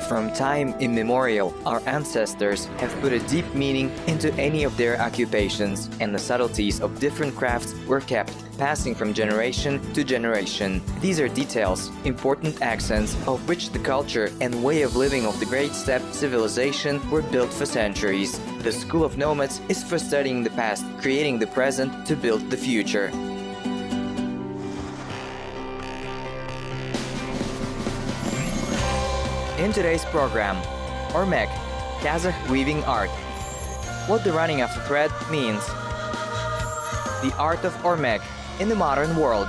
From time immemorial, our ancestors have put a deep meaning into any of their occupations, and the subtleties of different crafts were kept, passing from generation to generation. These are details, important accents of which the culture and way of living of the Great Steppe civilization were built for centuries. The School of Nomads is for studying the past, creating the present to build the future. In today's program, Örmek, Kazakh weaving art. What the running of the thread means. The art of Örmek in the modern world.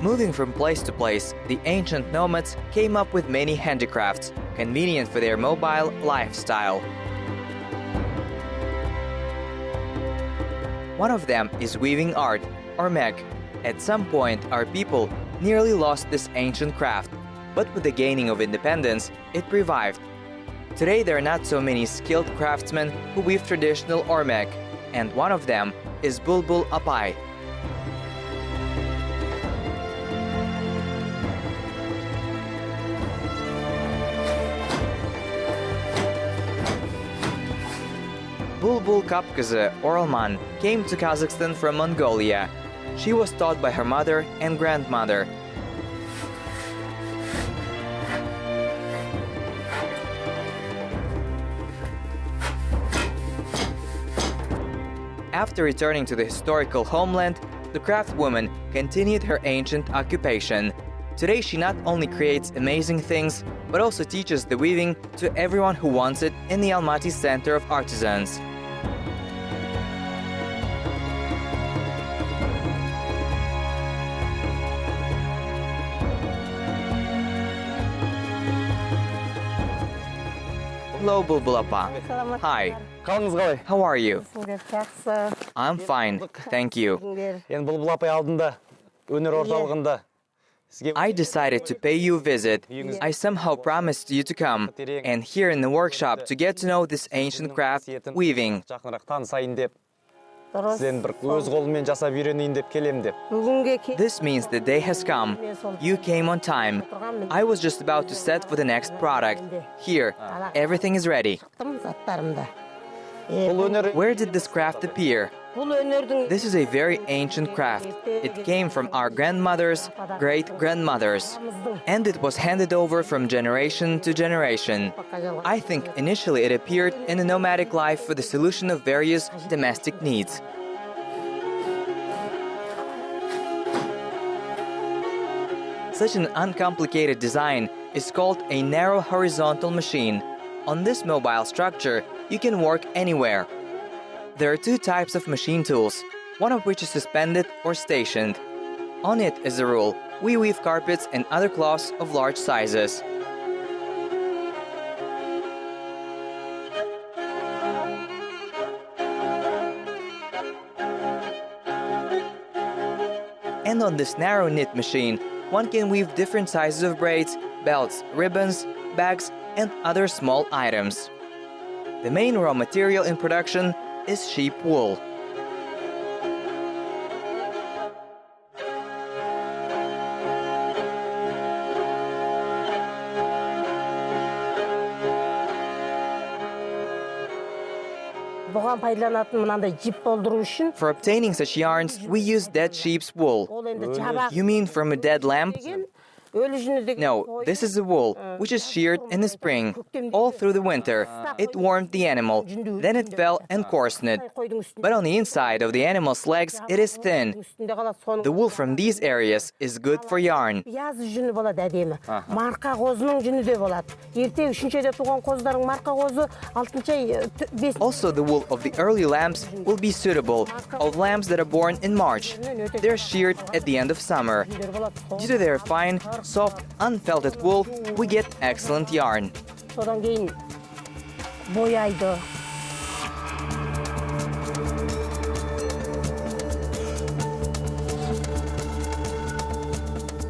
Moving from place to place, the ancient nomads came up with many handicrafts, convenient for their mobile lifestyle. One of them is weaving art, Örmek. At some point, our people nearly lost this ancient craft, but with the gaining of independence, it revived. Today, there are not so many skilled craftsmen who weave traditional Örmek, and one of them is Bulbul Apay. Bulbul Kapkızı Oralman came to Kazakhstan from Mongolia. She was taught by her mother and grandmother. After returning to the historical homeland, the craftswoman continued her ancient occupation. Today she not only creates amazing things, but also teaches the weaving to everyone who wants it in the Almaty Center of Artisans. Hello, Bulbul Apa. Hi. How are you? I'm fine, thank you. I decided to pay you a visit. I somehow promised you to come, and here in the workshop to get to know this ancient craft, weaving. This means the day has come. You came on time. I was just about to set for the next product. Here, everything is ready. Where did this craft appear? This is a very ancient craft. It came from our grandmothers, great-grandmothers, and it was handed over from generation to generation. I think initially it appeared in a nomadic life for the solution of various domestic needs. Such an uncomplicated design is called a narrow horizontal machine. On this mobile structure, you can work anywhere. There are two types of machine tools, one of which is suspended or stationed. On it, as a rule, we weave carpets and other cloths of large sizes. And on this narrow knit machine, one can weave different sizes of braids, belts, ribbons, bags, and other small items. The main raw material in production is sheep wool. For obtaining such yarns, we use dead sheep's wool. You mean from a dead lamb? No, this is the wool, which is sheared in the spring. All through the winter, it warmed the animal, then it fell and coarsened. But on the inside of the animal's legs, it is thin. The wool from these areas is good for yarn. Also, the wool of the early lambs will be suitable, of lambs that are born in March. They're sheared at the end of summer. Due to their fine, soft, unfelted wool, we get excellent yarn.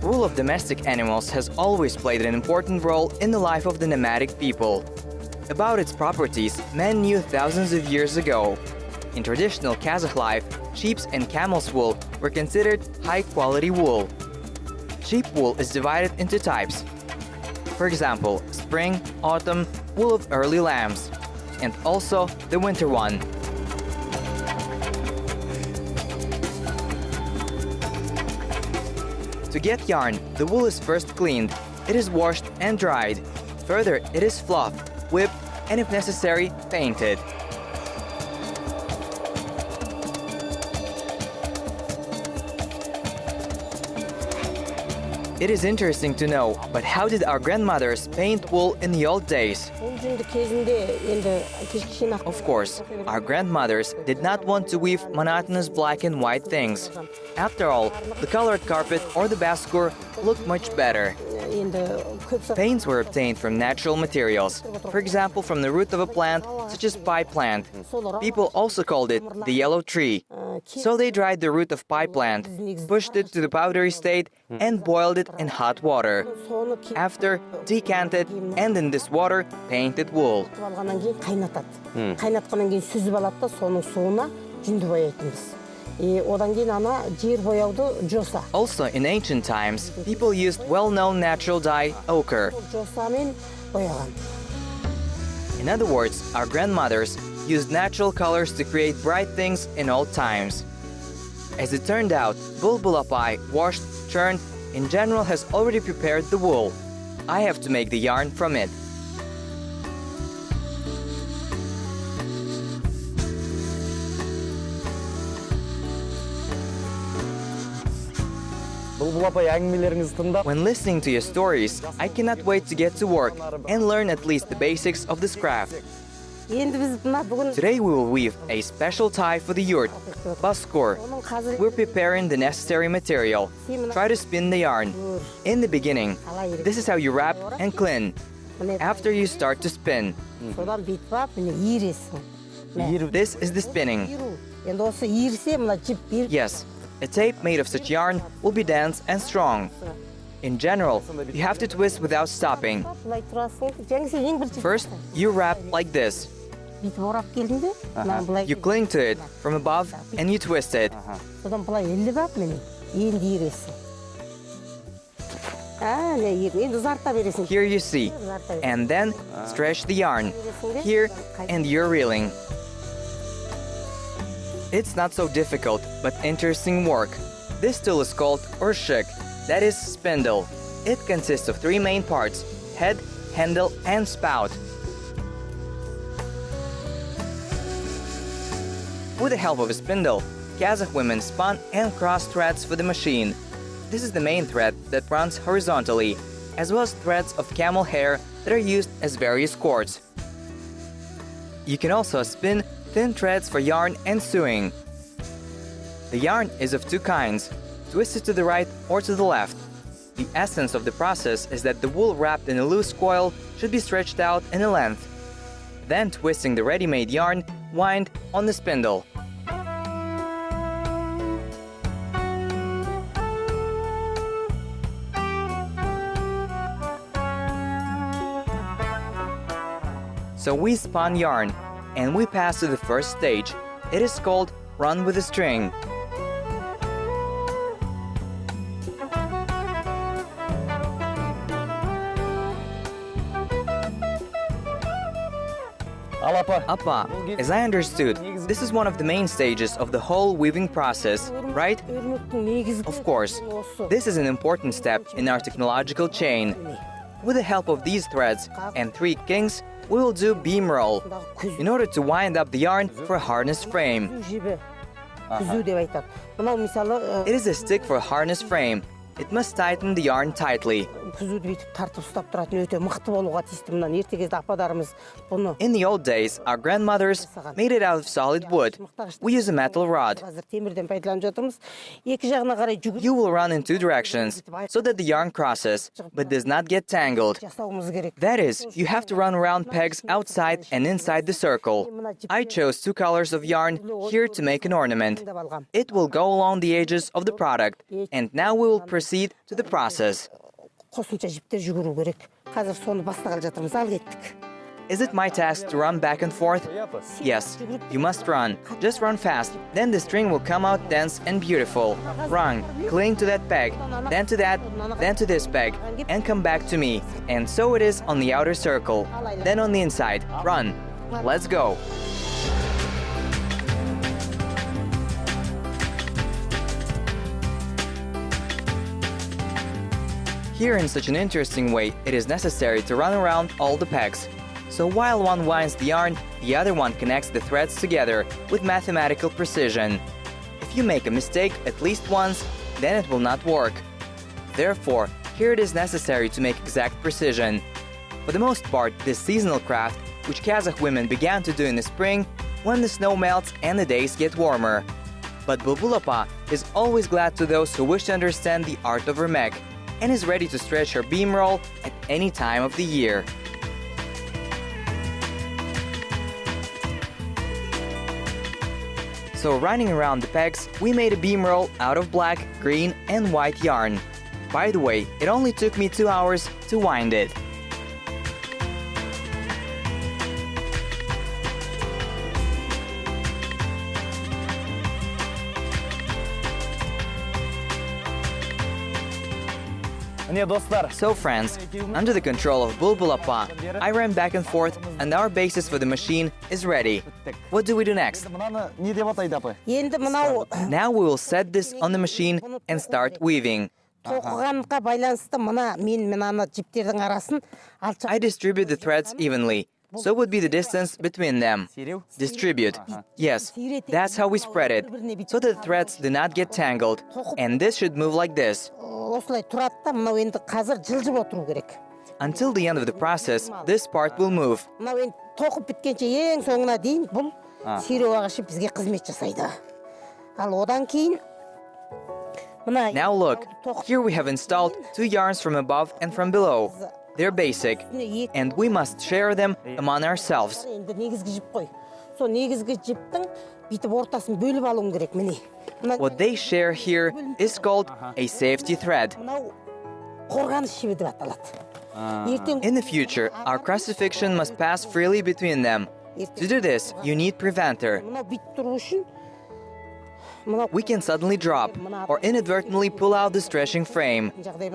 Wool of domestic animals has always played an important role in the life of the nomadic people. About its properties, men knew thousands of years ago. In traditional Kazakh life, sheep's and camel's wool were considered high-quality wool. Sheep wool is divided into types. For example, spring, autumn, wool of early lambs, and also the winter one. To get yarn, the wool is first cleaned, it is washed and dried. Further, it is fluffed, whipped, and if necessary, painted. It is interesting to know, but how did our grandmothers paint wool in the old days? Of course, our grandmothers did not want to weave monotonous black and white things. After all, the colored carpet or the baskur looked much better. Paints were obtained from natural materials, for example from the root of a plant such as pie plant. People also called it the yellow tree. So they dried the root of pie plant, pushed it to the powdery state and boiled it in hot water. After, decanted and in this water painted wool. Also, in ancient times, people used well-known natural dye, ochre. In other words, our grandmothers used natural colors to create bright things in old times. As it turned out, bulbulapai, washed, churned, in general has already prepared the wool. I have to make the yarn from it. When listening to your stories, I cannot wait to get to work and learn at least the basics of this craft. Today we will weave a special tie for the yurt, baskur. We're preparing the necessary material. Try to spin the yarn. In the beginning, this is how you wrap and clean. After you start to spin. This is the spinning. Yes. A tape made of such yarn will be dense and strong. In general, you have to twist without stopping. First, you wrap like this. You cling to it from above and you twist it. Here you see. And then stretch the yarn. Here, and you're reeling. It's not so difficult, but interesting work. This tool is called urshik, that is spindle. It consists of three main parts: head, handle, and spout. With the help of a spindle, Kazakh women spun and crossed threads for the machine. This is the main thread that runs horizontally, as well as threads of camel hair that are used as various cords. You can also spin thin threads for yarn and sewing. The yarn is of two kinds, twisted to the right or to the left. The essence of the process is that the wool wrapped in a loose coil should be stretched out in a length. Then twisting the ready-made yarn, wind on the spindle. So we spun yarn, and we pass to the first stage. It is called run with a string. Appa, as I understood, this is one of the main stages of the whole weaving process, right? Of course, this is an important step in our technological chain. With the help of these threads and three kings, we will do beam roll in order to wind up the yarn for a harness frame. It is a stick for a harness frame. It must tighten the yarn tightly. In the old days, our grandmothers made it out of solid wood. We use a metal rod. You will run in two directions so that the yarn crosses, but does not get tangled. That is, you have to run around pegs outside and inside the circle. I chose two colors of yarn here to make an ornament. It will go along the edges of the product, and now we will proceed to the process. Is it my task to run back and forth? Yes, you must run. Just run fast. Then the string will come out dense and beautiful. Run, cling to that peg, then to that, then to this peg, and come back to me. And so it is on the outer circle. Then on the inside. Run. Let's go. Here, in such an interesting way, it is necessary to run around all the pegs. So while one winds the yarn, the other one connects the threads together with mathematical precision. If you make a mistake at least once, then it will not work. Therefore, here it is necessary to make exact precision. For the most part, this seasonal craft, which Kazakh women began to do in the spring, when the snow melts and the days get warmer. But Bulbul Apa is always glad to those who wish to understand the art of Remek, and is ready to stretch her beam roll at any time of the year. So running around the pegs, we made a beam roll out of black, green and white yarn. By the way, it only took me 2 hours to wind it. So friends, under the control of Bulbul Apa, I ran back and forth and our basis for the machine is ready. What do we do next? Now we will set this on the machine and start weaving. I distribute the threads evenly. So would be the distance between them. Distribute. Yes, that's how we spread it, so that the threads do not get tangled. And this should move like this. Until the end of the process, this part will move. Now look, here we have installed 2 yarns from above and from below. They're basic, and we must share them among ourselves. What they share here is called a safety thread. In the future, our crucifixion must pass freely between them. To do this, you need preventer. We can suddenly drop or inadvertently pull out the stretching frame.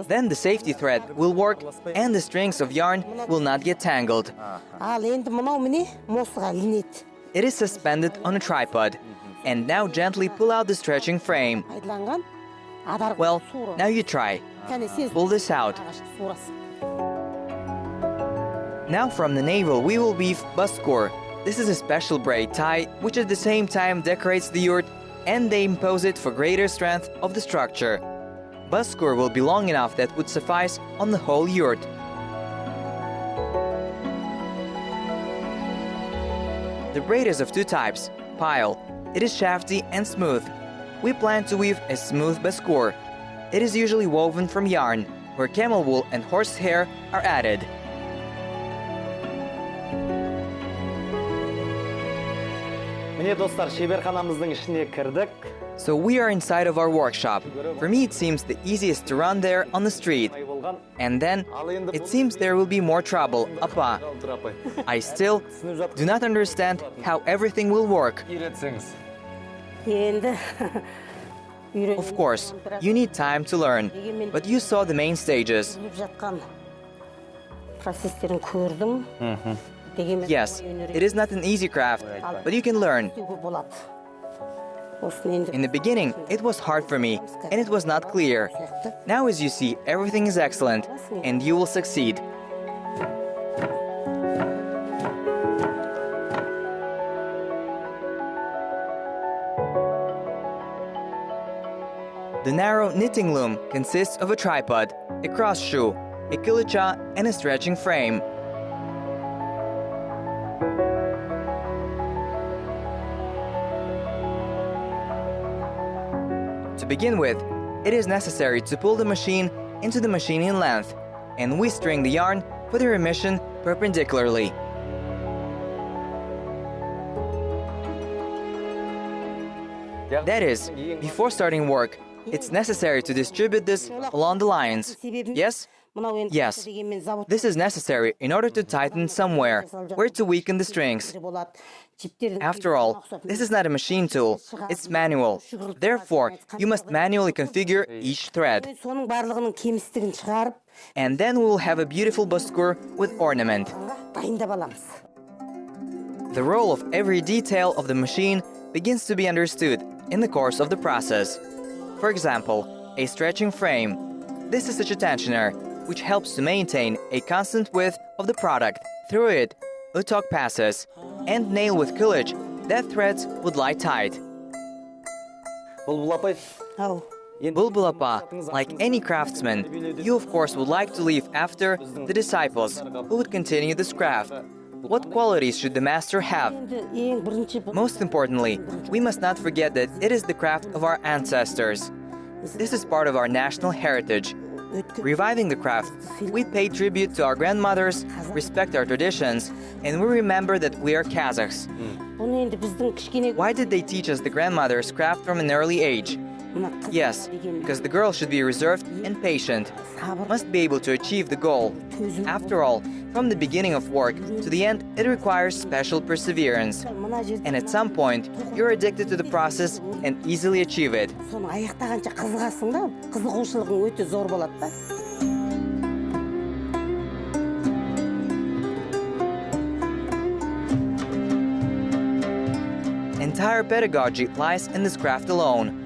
Then the safety thread will work and the strings of yarn will not get tangled. It is suspended on a tripod. And now gently pull out the stretching frame. Well, now you try. Pull this out. Now from the navel we will weave baskur. This is a special braid tie which at the same time decorates the yurt and they impose it for greater strength of the structure. Baskur will be long enough that would suffice on the whole yurt. The braid is of 2 types. Pile. It is shafty and smooth. We plan to weave a smooth baskur. It is usually woven from yarn, where camel wool and horse hair are added. So we are inside of our workshop. For me it seems the easiest to run there on the street. And then it seems there will be more trouble, Apa. I still do not understand how everything will work. Of course, you need time to learn, but you saw the main stages. Yes, it is not an easy craft, but you can learn. In the beginning, it was hard for me, and it was not clear. Now, as you see, everything is excellent, and you will succeed. The narrow knitting loom consists of a tripod, a cross shoe, a kilicha, and a stretching frame. To begin with, it is necessary to pull the machine into the machining length, and we string the yarn for the remission perpendicularly. That is, before starting work, it's necessary to distribute this along the lines. Yes? Yes, this is necessary in order to tighten somewhere, or to weaken the strings. After all, this is not a machine tool, it's manual. Therefore, you must manually configure each thread. And then we will have a beautiful baskur with ornament. The role of every detail of the machine begins to be understood in the course of the process. For example, a stretching frame. This is such a tensioner, which helps to maintain a constant width of the product. Through it, utok passes, and nail with coolage that threads would lie tight. Bulbul Appa, like any craftsman, you of course would like to leave after the disciples who would continue this craft. What qualities should the master have? Most importantly, we must not forget that it is the craft of our ancestors. This is part of our national heritage. Reviving the craft, we pay tribute to our grandmothers, respect our traditions, and we remember that we are Kazakhs. Why did they teach us the grandmother's craft from an early age? Yes, because the girl should be reserved and patient, must be able to achieve the goal. After all, from the beginning of work to the end, it requires special perseverance. And at some point, you're addicted to the process and easily achieve it. Entire pedagogy lies in this craft alone.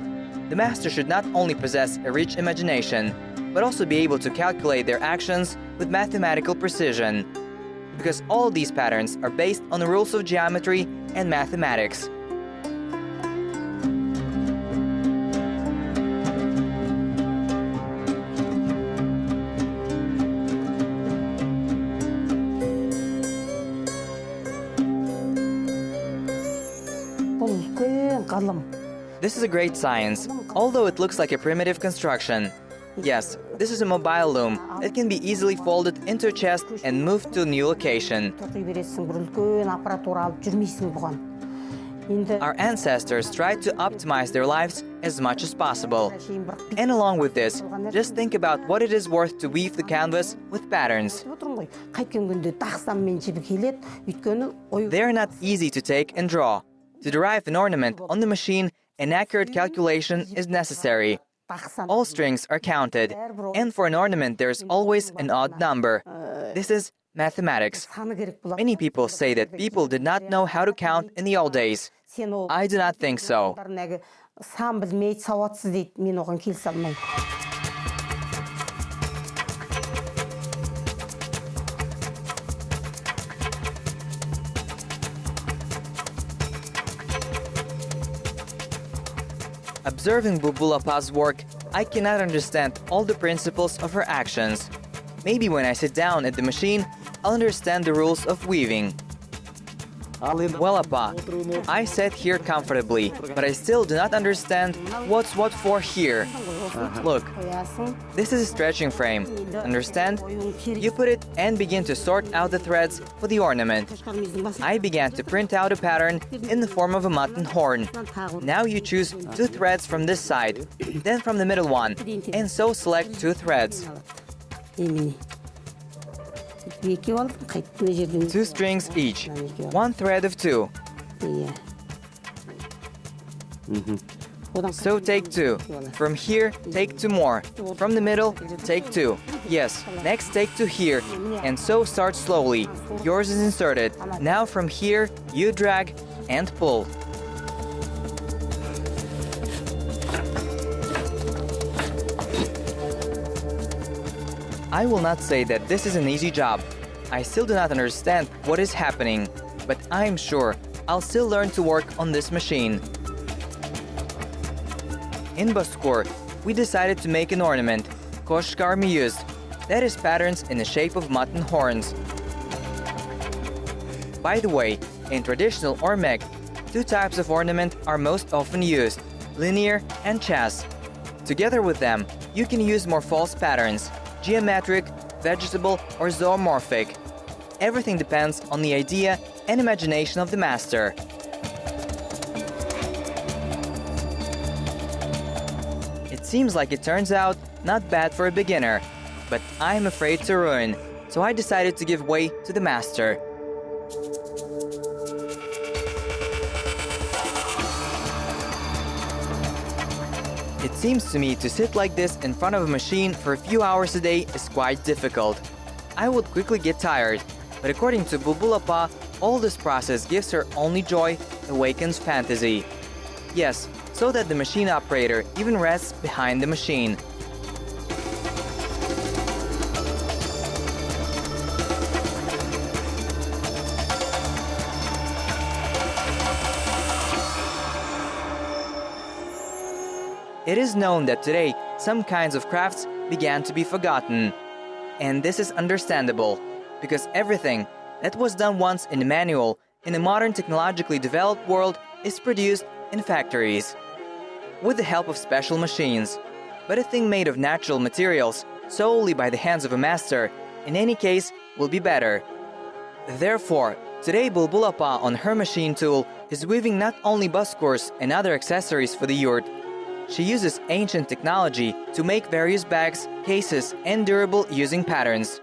The master should not only possess a rich imagination, but also be able to calculate their actions with mathematical precision. Because all these patterns are based on the rules of geometry and mathematics. This is a great science, although it looks like a primitive construction. Yes, this is a mobile loom that can be easily folded into a chest and moved to a new location. Our ancestors tried to optimize their lives as much as possible. And along with this, just think about what it is worth to weave the canvas with patterns. They are not easy to take and draw. To derive an ornament on the machine, an accurate calculation is necessary. All strings are counted, and for an ornament there is always an odd number. This is mathematics. Many people say that people did not know how to count in the old days. I do not think so. Observing Bulbul Appa's work, I cannot understand all the principles of her actions. Maybe when I sit down at the machine, I'll understand the rules of weaving. Well, Appa, I sat here comfortably, but I still do not understand what's what for here. Look, this is a stretching frame, understand? You put it and begin to sort out the threads for the ornament. I began to print out a pattern in the form of a mutton horn. Now you choose 2 threads from this side, then from the middle one, and so select 2 threads. 2 strings each, 1 thread of 2. So take 2. From here, take 2 more. From the middle, take 2. Yes, next take 2 here, and so start slowly. Yours is inserted. Now from here, you drag and pull. I will not say that this is an easy job. I still do not understand what is happening, but I'm sure I'll still learn to work on this machine. In Baskur, we decided to make an ornament, koshkar miyuz, that is patterns in the shape of mutton horns. By the way, in traditional ormek, 2 types of ornament are most often used, linear and chas. Together with them, you can use more false patterns, geometric, vegetable, or zoomorphic. Everything depends on the idea and imagination of the master. It seems like it turns out not bad for a beginner. but I'm afraid to ruin, so I decided to give way to the master. It seems to me to sit like this in front of a machine for a few hours a day is quite difficult. I would quickly get tired, but according to Bulbul Appa, all this process gives her only joy, awakens fantasy. Yes, so that the machine operator even rests behind the machine. It is known that today some kinds of crafts began to be forgotten. And this is understandable, because everything that was done once in a manual in a modern technologically developed world is produced in factories with the help of special machines. But a thing made of natural materials solely by the hands of a master, in any case, will be better. Therefore, today Bulbul Appa on her machine tool is weaving not only buskurs and other accessories for the yurt. She uses ancient technology to make various bags, cases, and durable using patterns.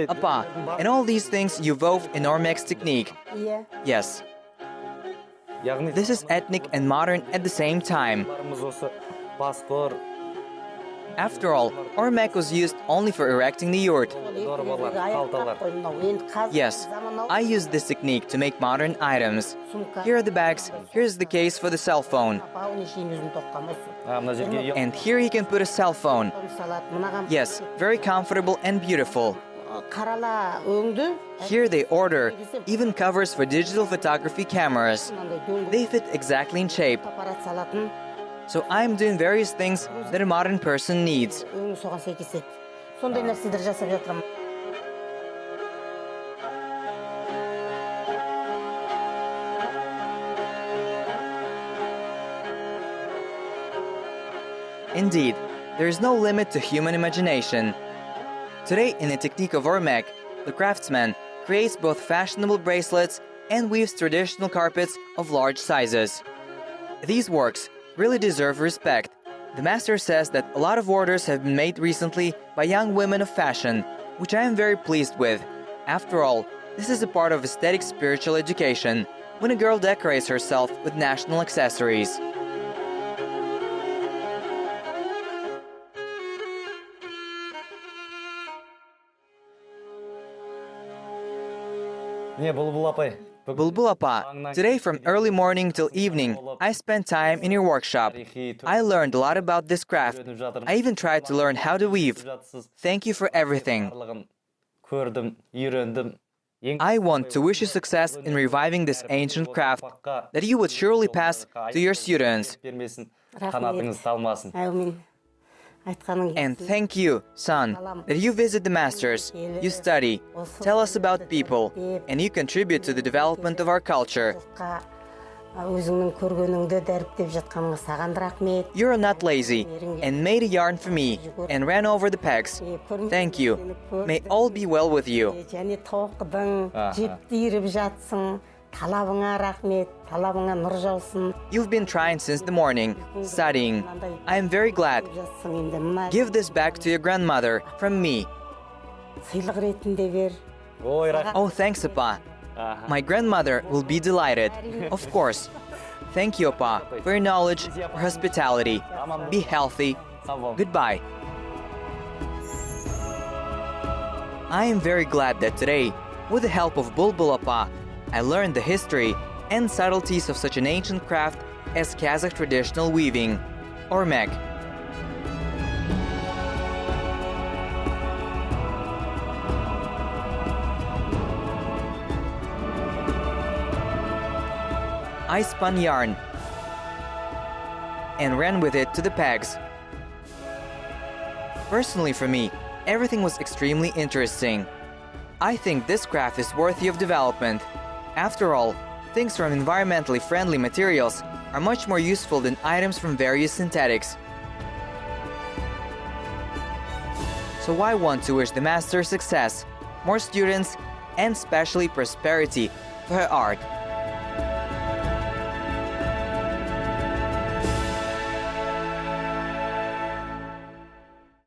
Appa, and all these things you wove in Ormek's technique. Yeah. Yes. This is ethnic and modern at the same time. After all, Ormek was used only for erecting the yurt. Yes, I used this technique to make modern items. Here are the bags, here's the case for the cell phone. And here you can put a cell phone. Yes, very comfortable and beautiful. Here they order even covers for digital photography cameras. They fit exactly in shape. So I'm doing various things that a modern person needs. Indeed, there is no limit to human imagination. Today, in the technique of Ormek, the craftsman creates both fashionable bracelets and weaves traditional carpets of large sizes. These works really deserve respect. The master says that a lot of orders have been made recently by young women of fashion, which I am very pleased with. After all, this is a part of aesthetic spiritual education, when a girl decorates herself with national accessories. Bulbul Appa, today from early morning till evening, I spent time in your workshop. I learned a lot about this craft. I even tried to learn how to weave. Thank you for everything. I want to wish you success in reviving this ancient craft that you would surely pass to your students. And thank you, son, that you visit the masters, you study, tell us about people, and you contribute to the development of our culture. You're not lazy and made a yarn for me and ran over the pegs. Thank you. May all be well with you. You've been trying since the morning, studying. I am very glad. Give this back to your grandmother from me. Oh, thanks, Appa. My grandmother will be delighted. Of course. Thank you, Appa, for your knowledge, for hospitality. Be healthy. Goodbye. I am very glad that today, with the help of Bulbul Appa, I learned the history and subtleties of such an ancient craft as Kazakh traditional weaving, Ormek. I spun yarn and ran with it to the pegs. Personally for me, everything was extremely interesting. I think this craft is worthy of development. After all, things from environmentally friendly materials are much more useful than items from various synthetics. So I want to wish the master success, more students, and especially prosperity for her art.